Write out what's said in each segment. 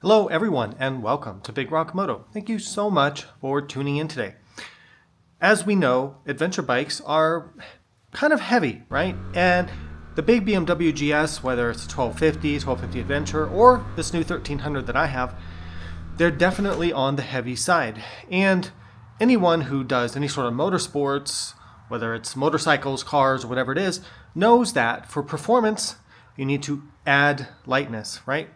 Hello everyone and welcome to Big Rock Moto. Thank you so much for tuning in today. As we know, adventure bikes are kind of heavy, right? And the big BMW GS, whether it's a 1250 Adventure, or this new 1300 that I have, they're definitely on the heavy side. And anyone who does any sort of motorsports, whether it's motorcycles, cars, or whatever it is, knows that for performance, you need to add lightness, right?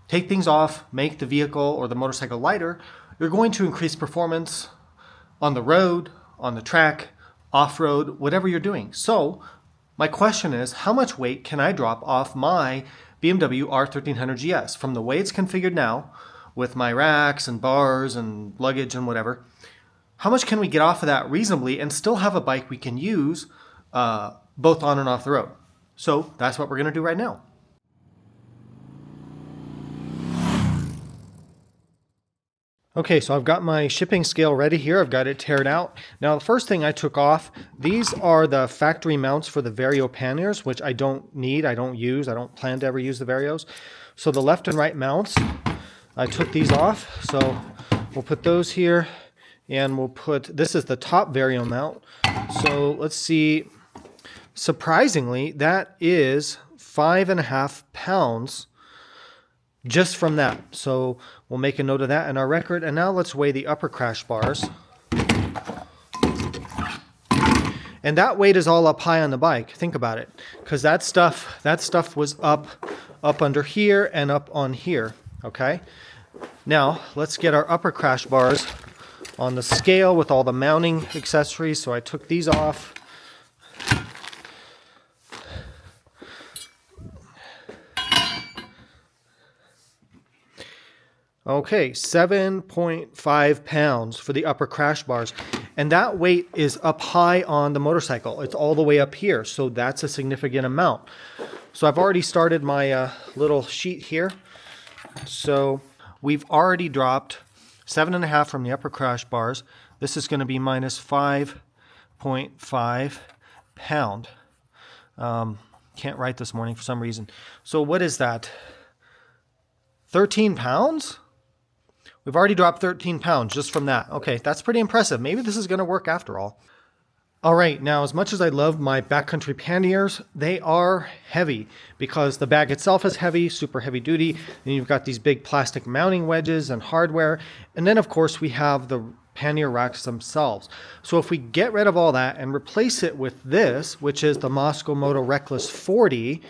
Take things off, make the vehicle or the motorcycle lighter. You're going to increase performance on the road, on the track, off-road, whatever you're doing. So my question is, how much weight can I drop off my BMW R1300GS from the way it's configured now with my racks and bars and luggage and whatever? How much can we get off of that reasonably and still have a bike we can use both on and off the road? So that's what we're going to do right now. Okay, so I've got my shipping scale ready here. I've got it teared out. Now, the first thing I took off, these are the factory mounts for the Vario panniers, which I don't need, I don't use, I don't plan to ever use the Varios. So the left and right mounts, I took these off. So we'll put those here, and we'll put, this is the top Vario mount. So let's see, surprisingly, that is 5.5 pounds just from that. So we'll make a note of that in our record. And now let's weigh the upper crash bars. And that weight is all up high on the bike. Think about it, because that stuff was up under here and up on here. Okay. Now let's get our upper crash bars on the scale with all the mounting accessories. So I took these off. Okay, 7.5 pounds for the upper crash bars. And that weight is up high on the motorcycle. It's all the way up here, so that's a significant amount. So I've already started my little sheet here. So we've already dropped 7.5 from the upper crash bars. This is going to be minus 5.5 pound. Can't write this morning for some reason. So what is that? 13 pounds? We've already dropped 13 pounds just from that. Okay, that's pretty impressive. Maybe this is going to work after all. All right, now as much as I love my backcountry panniers, they are heavy because the bag itself is heavy, super heavy duty. And you've got these big plastic mounting wedges and hardware. And then of course we have the pannier racks themselves. So if we get rid of all that and replace it with this, which is the Moto Reckless 40,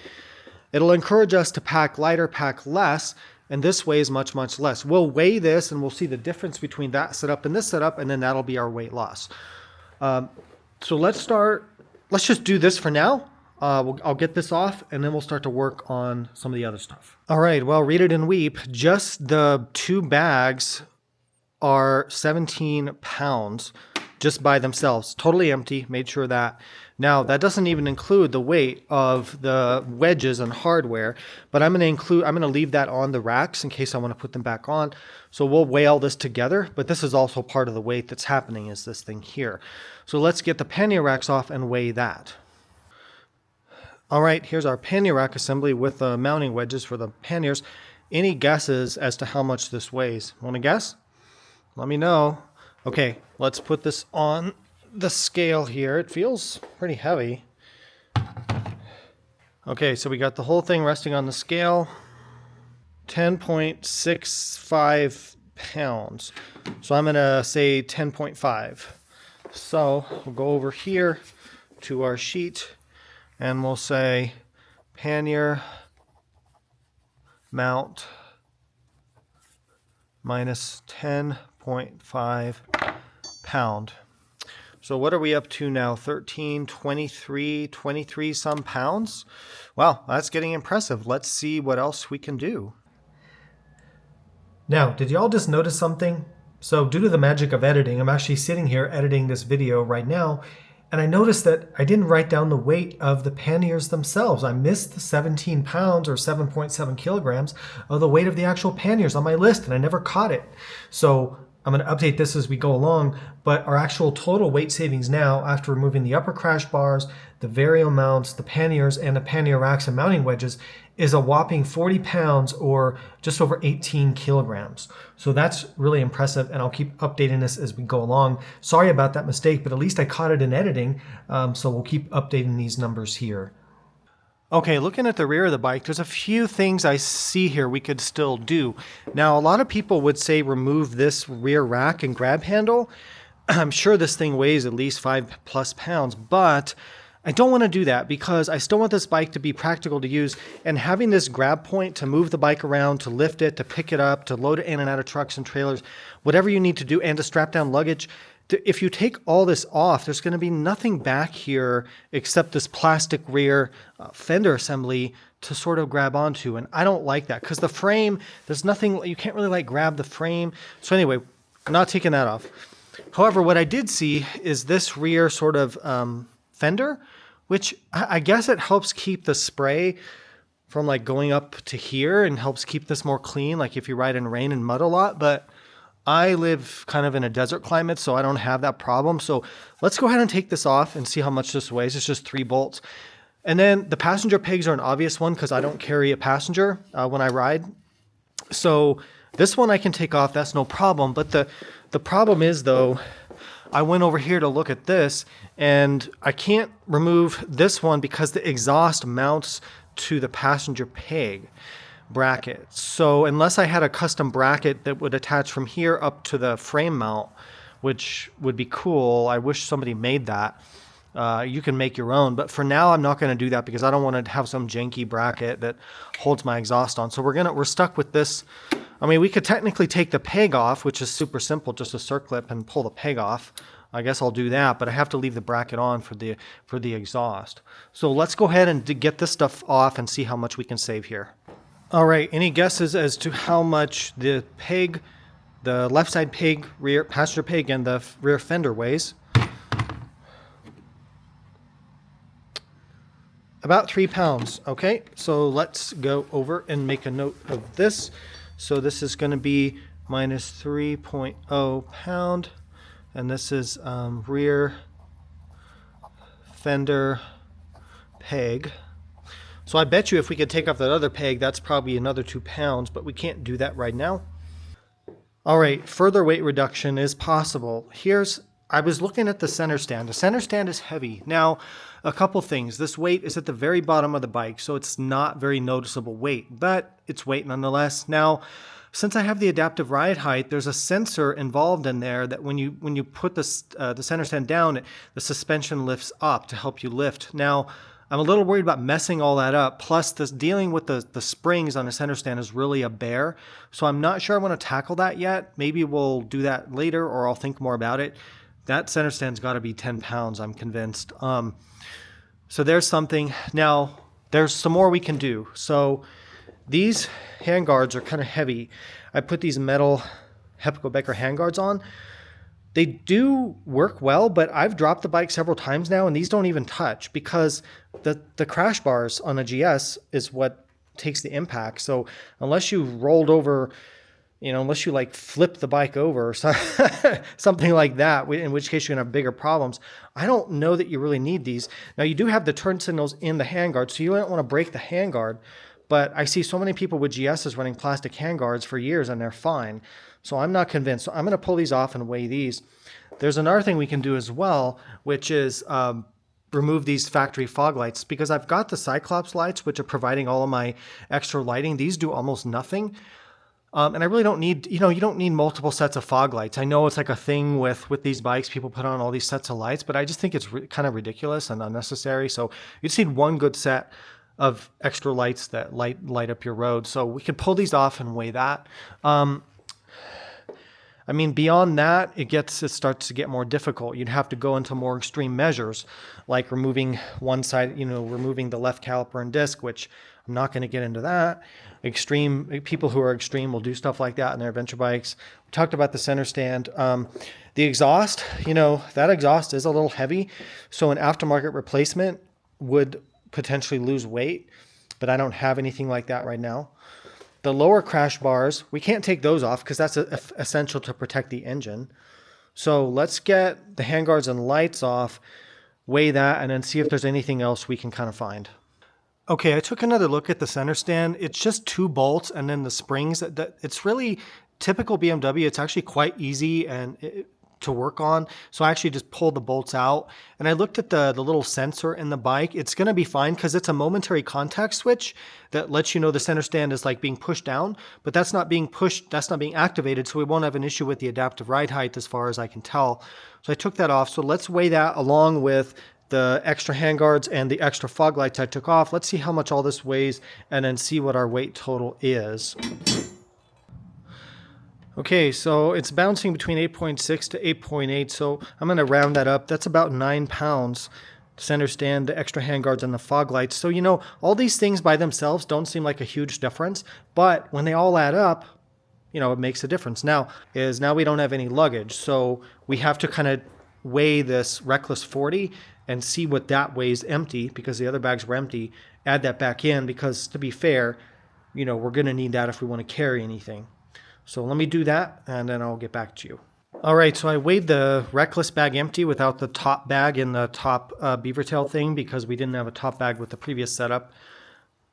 it'll encourage us to pack lighter, pack less, and this weighs much, much less. We'll weigh this and we'll see the difference between that setup and this setup, and then that'll be our weight loss. So let's just do this for now. I'll get this off and then we'll start to work on some of the other stuff. All right, well, read it and weep. Just the two bags are 17 pounds just by themselves, totally empty, made sure that. Now, that doesn't even include the weight of the wedges and hardware, but I'm going to leave that on the racks in case I want to put them back on. So we'll weigh all this together, but this is also part of the weight that's happening is this thing here. So let's get the pannier racks off and weigh that. All right, here's our pannier rack assembly with the mounting wedges for the panniers. Any guesses as to how much this weighs? Want to guess? Let me know. Okay, let's put this on the scale here. It feels pretty heavy. Okay, so we got the whole thing resting on the scale. 10.65 pounds. So I'm going to say 10.5. So we'll go over here to our sheet and we'll say pannier mount minus 10.5 pound. So what are we up to now? 13, 23 some pounds? Wow, that's getting impressive. Let's see what else we can do. Now, did y'all just notice something? So due to the magic of editing, I'm actually sitting here editing this video right now, and I noticed that I didn't write down the weight of the panniers themselves. I missed the 17 pounds or 7.7 kilograms of the weight of the actual panniers on my list, and I never caught it. So I'm going to update this as we go along, but our actual total weight savings now, after removing the upper crash bars, the vario mounts, the panniers, and the pannier racks and mounting wedges, is a whopping 40 pounds or just over 18 kilograms. So that's really impressive, and I'll keep updating this as we go along. Sorry about that mistake, but at least I caught it in editing, so we'll keep updating these numbers here. Okay, looking at the rear of the bike, there's a few things I see here we could still do. Now, a lot of people would say remove this rear rack and grab handle. I'm sure this thing weighs at least 5+ pounds, but I don't want to do that because I still want this bike to be practical to use, and having this grab point to move the bike around, to lift it, to pick it up, to load it in and out of trucks and trailers, whatever you need to do, and to strap down luggage. If you take all this off, there's going to be nothing back here except this plastic rear fender assembly to sort of grab onto. And I don't like that because the frame, there's nothing, you can't really like grab the frame. So anyway, I'm not taking that off. However, what I did see is this rear sort of fender, which I guess it helps keep the spray from like going up to here and helps keep this more clean. Like if you ride in rain and mud a lot, but I live kind of in a desert climate, so I don't have that problem. So let's go ahead and take this off and see how much this weighs. It's just 3 bolts. And then the passenger pegs are an obvious one because I don't carry a passenger when I ride. So this one I can take off, that's no problem. But the problem is though, I went over here to look at this and I can't remove this one because the exhaust mounts to the passenger peg bracket. So unless I had a custom bracket that would attach from here up to the frame mount, which would be cool, I wish somebody made that. You can make your own, but for now I'm not going to do that because I don't want to have some janky bracket that holds my exhaust on. So we're stuck with this. I mean, we could technically take the peg off, which is super simple, just a circlip and pull the peg off. I guess I'll do that, but I have to leave the bracket on for the exhaust. So let's go ahead and get this stuff off and see how much we can save here. All right, any guesses as to how much the peg, the left side peg, rear passenger peg, and the rear fender weighs? About 3 pounds. Okay, so let's go over and make a note of this. So this is going to be minus 3.0 pound, and this is rear fender peg. So I bet you if we could take off that other peg, that's probably another 2 pounds, but we can't do that right now. All right, further weight reduction is possible. I was looking at the center stand. The center stand is heavy. Now, a couple things. This weight is at the very bottom of the bike, so it's not very noticeable weight, but it's weight nonetheless. Now, since I have the adaptive ride height, there's a sensor involved in there that when you put the center stand down, the suspension lifts up to help you lift. Now, I'm a little worried about messing all that up. Plus, dealing with the springs on the center stand is really a bear. So I'm not sure I want to tackle that yet. Maybe we'll do that later, or I'll think more about it. That center stand's got to be 10 pounds, I'm convinced. So there's something. Now, there's some more we can do. So these handguards are kind of heavy. I put these metal Hepco-Becker handguards on. They do work well, but I've dropped the bike several times now, and these don't even touch because the crash bars on a GS is what takes the impact. So unless you rolled over, unless you like flip the bike over or something like that, in which case you're going to have bigger problems, I don't know that you really need these. Now, you do have the turn signals in the handguard, so you don't want to break the handguard, but I see so many people with GSs running plastic handguards for years, and they're fine. So I'm not convinced. So I'm going to pull these off and weigh these. There's another thing we can do as well, which is remove these factory fog lights, because I've got the Cyclops lights, which are providing all of my extra lighting. These do almost nothing. And I really don't need, you don't need multiple sets of fog lights. I know it's like a thing with these bikes, people put on all these sets of lights, but I just think it's kind of ridiculous and unnecessary. So you just need one good set of extra lights that light up your road. So we can pull these off and weigh that. I mean, beyond that, it starts to get more difficult. You'd have to go into more extreme measures, like removing one side, removing the left caliper and disc, which I'm not going to get into that. People who are extreme will do stuff like that in their adventure bikes. We talked about the center stand. The exhaust, that exhaust is a little heavy. So an aftermarket replacement would potentially lose weight, but I don't have anything like that right now. The lower crash bars, we can't take those off because that's essential to protect the engine. So let's get the handguards and lights off, weigh that, and then see if there's anything else we can kind of find. Okay, I took another look at the center stand. It's just 2 bolts and then the springs. It's really typical BMW. It's actually quite easy to work on. So I actually just pulled the bolts out, and I looked at the little sensor in the bike. It's going to be fine because it's a momentary contact switch that lets you know the center stand is like being pushed down, but that's not being pushed, that's not being activated, so we won't have an issue with the adaptive ride height as far as I can tell. So I took that off. So let's weigh that along with the extra handguards and the extra fog lights I took off. Let's see how much all this weighs and then see what our weight total is. Okay, so it's bouncing between 8.6 to 8.8, so I'm going to round that up. That's about 9 pounds. Center stand, the extra handguards, and the fog lights. So, you know, all these things by themselves don't seem like a huge difference, but when they all add up, you know, it makes a difference. Now we don't have any luggage, so we have to kind of weigh this Reckless 40 and see what that weighs empty, because the other bags were empty. Add that back in, because to be fair, you know, we're going to need that if we want to carry anything. So let me do that, and then I'll get back to you. All right, so I weighed the Reckless bag empty without the top bag and the top beaver tail thing, because we didn't have a top bag with the previous setup.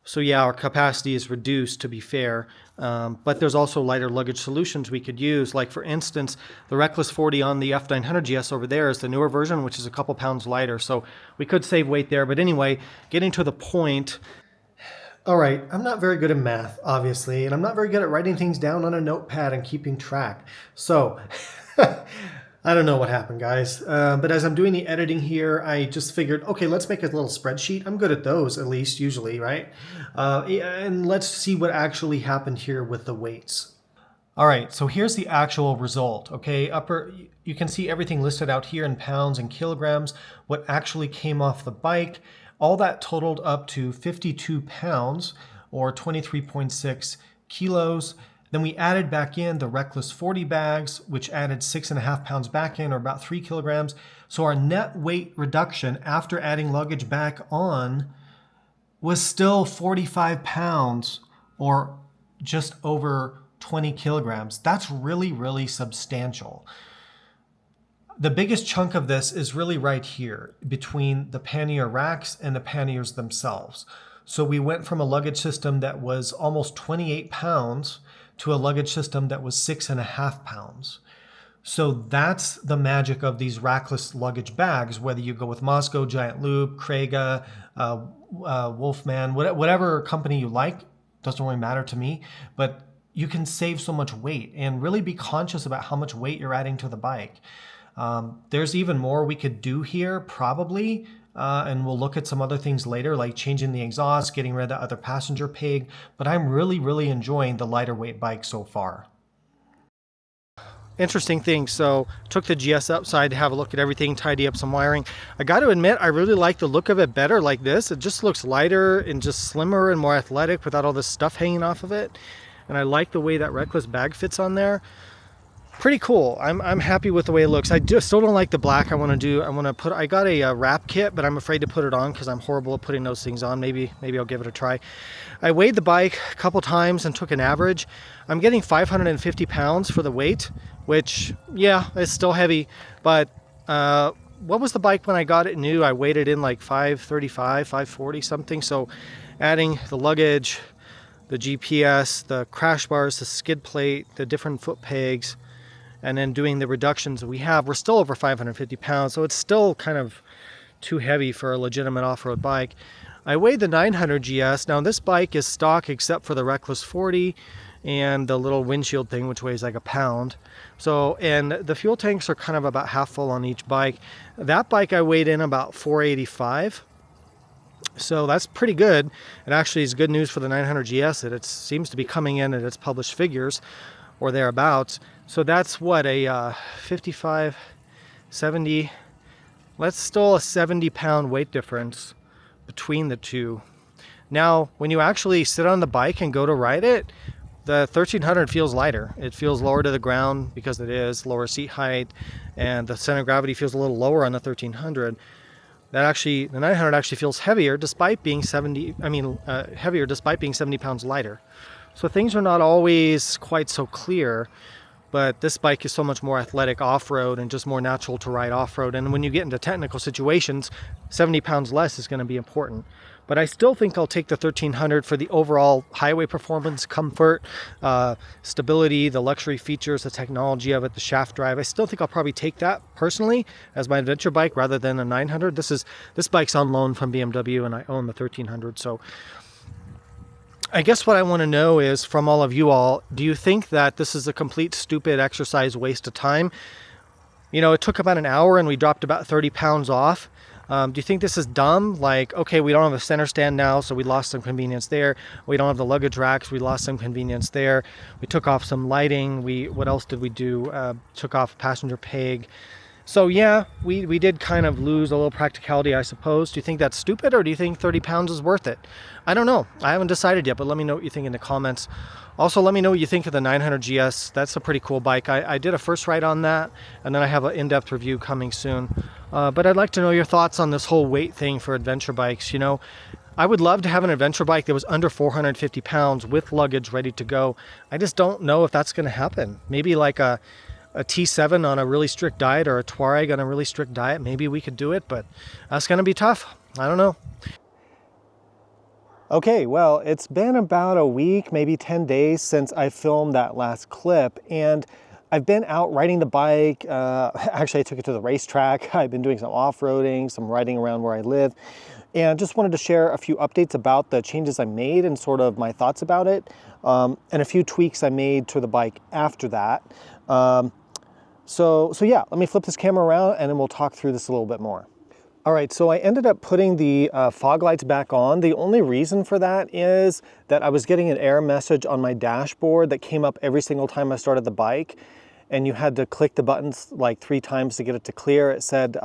So yeah, our capacity is reduced, to be fair, but there's also lighter luggage solutions we could use. Like, for instance, the Reckless 40 on the F900GS over there is the newer version, which is a couple pounds lighter, so we could save weight there. But anyway, getting to the point. All right, I'm not very good at math, obviously, and I'm not very good at writing things down on a notepad and keeping track. So I don't know what happened, guys. But as I'm doing the editing here, I just figured, okay, let's make a little spreadsheet. I'm good at those, at least, usually, right? And let's see what actually happened here with the weights. All right, so here's the actual result, okay? You can see everything listed out here in pounds and kilograms, what actually came off the bike. All that totaled up to 52 pounds, or 23.6 kilos. Then we added back in the Reckless 40 bags, which added 6.5 pounds back in, or about 3 kilograms. So our net weight reduction after adding luggage back on was still 45 pounds, or just over 20 kilograms. That's really, really substantial. The biggest chunk of this is really right here between the pannier racks and the panniers themselves. So we went from a luggage system that was almost 28 pounds to a luggage system that was 6.5 pounds. So that's the magic of these rackless luggage bags, whether you go with Moscow, Giant Loop, Krega, Wolfman, whatever company you like, doesn't really matter to me, but you can save so much weight and really be conscious about how much weight you're adding to the bike. There's even more we could do here, probably, and we'll look at some other things later, like changing the exhaust, getting rid of the other passenger pig, but I'm really, really enjoying the lighter weight bike so far. Interesting thing, so took the GS outside to have a look at everything, tidy up some wiring. I got to admit, I really like the look of it better like this. It just looks lighter and just slimmer and more athletic without all this stuff hanging off of it. And I like the way that Reckless bag fits on there. Pretty cool. I'm happy with the way it looks. I just still don't like the black. I got a wrap kit, but I'm afraid to put it on because I'm horrible at putting those things on. Maybe I'll give it a try. I weighed the bike a couple times and took an average. I'm getting 550 pounds for the weight, which, yeah, it's still heavy. But what was the bike when I got it new? I weighed it in like 535, 540 something. So adding the luggage, the GPS, the crash bars, the skid plate, the different foot pegs, and then doing the reductions we're still over 550 pounds, so it's still kind of too heavy for a legitimate off-road bike. I weighed the 900GS. Now this bike is stock except for the Reckless 40 and the little windshield thing, which weighs like a pound. So, and the fuel tanks are kind of about half full on each bike. That bike I weighed in about 485. So that's pretty good. It actually is good news for the 900GS that it seems to be coming in at its published figures or thereabouts. So that's what, a 55, 70, that's still a 70 pound weight difference between the two. Now, when you actually sit on the bike and go to ride it, the 1300 feels lighter. It feels lower to the ground because it is lower seat height, and the center of gravity feels a little lower on the 1300. The 900 actually feels heavier despite being 70 pounds lighter. So things are not always quite so clear, but this bike is so much more athletic off-road and just more natural to ride off-road. And when you get into technical situations, 70 pounds less is going to be important. But I still think I'll take the 1300 for the overall highway performance, comfort, stability, the luxury features, the technology of it, the shaft drive. I still think I'll probably take that personally as my adventure bike rather than a 900. This bike's on loan from BMW and I own the 1300. So I guess what I want to know is from all of you all, do you think that this is a complete stupid exercise waste of time? You know, it took about an hour and we dropped about 30 pounds off. Do you think this is dumb? Like, okay, we don't have a center stand now, so we lost some convenience there. We don't have the luggage racks, we lost some convenience there. We took off some lighting. What else did we do? Took off passenger peg. So yeah, we did kind of lose a little practicality, I suppose. Do you think that's stupid, or do you think 30 pounds is worth it? I don't know. I haven't decided yet, but let me know what you think in the comments. Also, let me know what you think of the 900GS. That's a pretty cool bike. I did a first ride on that, and then I have an in-depth review coming soon. But I'd like to know your thoughts on this whole weight thing for adventure bikes. You know, I would love to have an adventure bike that was under 450 pounds with luggage ready to go. I just don't know if that's going to happen. Maybe like a T7 on a really strict diet or a Touareg on a really strict diet. Maybe we could do it, but that's going to be tough. I don't know. Okay, well, it's been about a week, maybe 10 days since I filmed that last clip, and I've been out riding the bike. Actually, I took it to the racetrack. I've been doing some off-roading, some riding around where I live, and just wanted to share a few updates about the changes I made and sort of my thoughts about it, and a few tweaks I made to the bike after that. So yeah, let me flip this camera around and then we'll talk through this a little bit more. All right, so I ended up putting the fog lights back on. The only reason for that is that I was getting an error message on my dashboard that came up every single time I started the bike, and you had to click the buttons like 3 times to get it to clear. It said,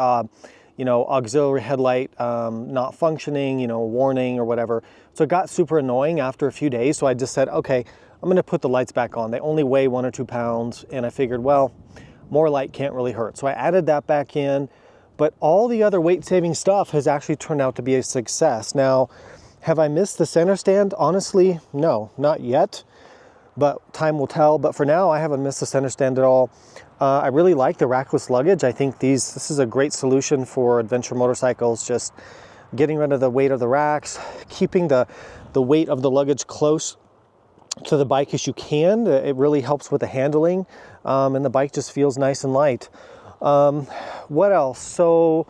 you know, auxiliary headlight not functioning, you know, warning or whatever. So it got super annoying after a few days. So I just said, okay, I'm gonna put the lights back on. They only weigh 1 or 2 pounds, and I figured, well, more light can't really hurt. So I added that back in. But all the other weight-saving stuff has actually turned out to be a success. Now, have I missed the center stand? Honestly, no, not yet, but time will tell. But for now, I haven't missed the center stand at all. I really like the rackless luggage. I think this is a great solution for adventure motorcycles, just getting rid of the weight of the racks, keeping the weight of the luggage close to the bike as you can. It really helps with the handling, and the bike just feels nice and light. What else? So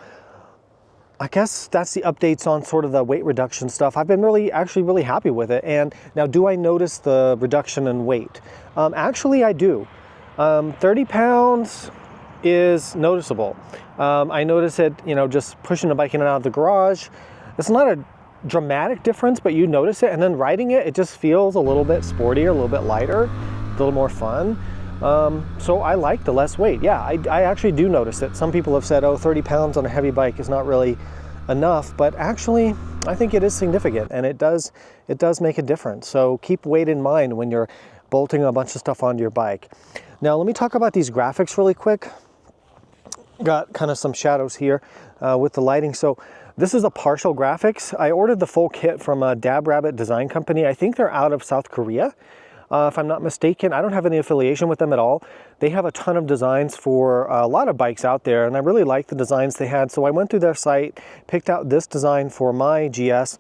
I guess that's the updates on sort of the weight reduction stuff. I've been actually really happy with it. And now, do I notice the reduction in weight? Actually, I do. 30 pounds is noticeable. I notice it, you know, just pushing the bike in and out of the garage. It's not a dramatic difference, but you notice it. And then riding it, it just feels a little bit sportier, a little bit lighter, a little more fun. So I like the less weight. Yeah, I actually do notice it. Some people have said, oh, 30 pounds on a heavy bike is not really enough, but actually I think it is significant, and it does make a difference. So keep weight in mind when you're bolting a bunch of stuff onto your bike. Now let me talk about these graphics really quick. Got kind of some shadows here with the lighting. So this is a partial graphics. I ordered the full kit from a Dab Rabbit design company. I think they're out of South Korea. If I'm not mistaken. I don't have any affiliation with them at all. They have a ton of designs for a lot of bikes out there, and I really like the designs they had. So I went through their site, picked out this design for my GS.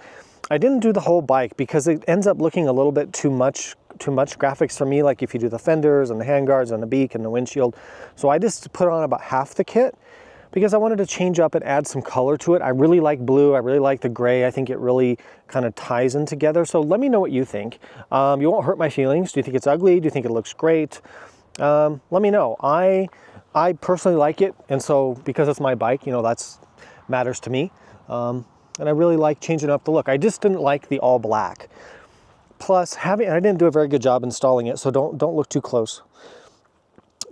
I didn't do the whole bike because it ends up looking a little bit too much graphics for me, like if you do the fenders and the handguards and the beak and the windshield. So I just put on about half the kit, because I wanted to change up and add some color to it. I really like blue, I really like the gray. I think it really kind of ties in together. So let me know what you think. You won't hurt my feelings. Do you think it's ugly? Do you think it looks great? Let me know. I personally like it, and so because it's my bike, you know, that's matters to me. And I really like changing up the look. I just didn't like the all black. Plus, I didn't do a very good job installing it, so don't look too close.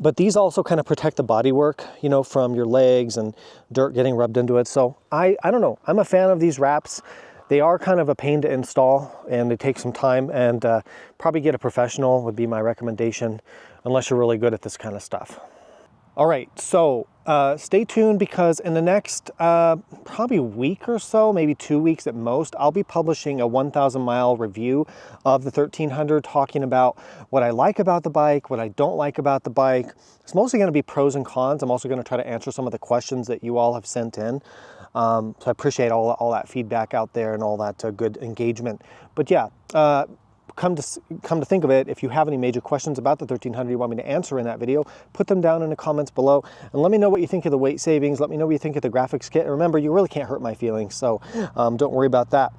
But these also kind of protect the bodywork, you know, from your legs and dirt getting rubbed into it. So I don't know. I'm a fan of these wraps. They are kind of a pain to install, and they take some time, and probably get a professional would be my recommendation, unless you're really good at this kind of stuff. All right, so Stay tuned, because in the next probably week or so, maybe 2 weeks at most, I'll be publishing a 1,000 mile review of the 1300, talking about what I like about the bike, what I don't like about the bike. It's mostly going to be pros and cons. I'm also going to try to answer some of the questions that you all have sent in. So I appreciate all that feedback out there and all that good engagement. But yeah, come to think of it, if you have any major questions about the 1300 you want me to answer in that video, put them down in the comments below, and let me know what you think of the weight savings. Let me know what you think of the graphics kit. And remember, you really can't hurt my feelings, so don't worry about that.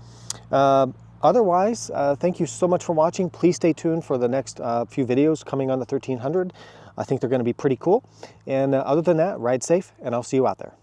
Otherwise, thank you so much for watching. Please stay tuned for the next few videos coming on the 1300. I think they're going to be pretty cool. And other than that, ride safe, and I'll see you out there.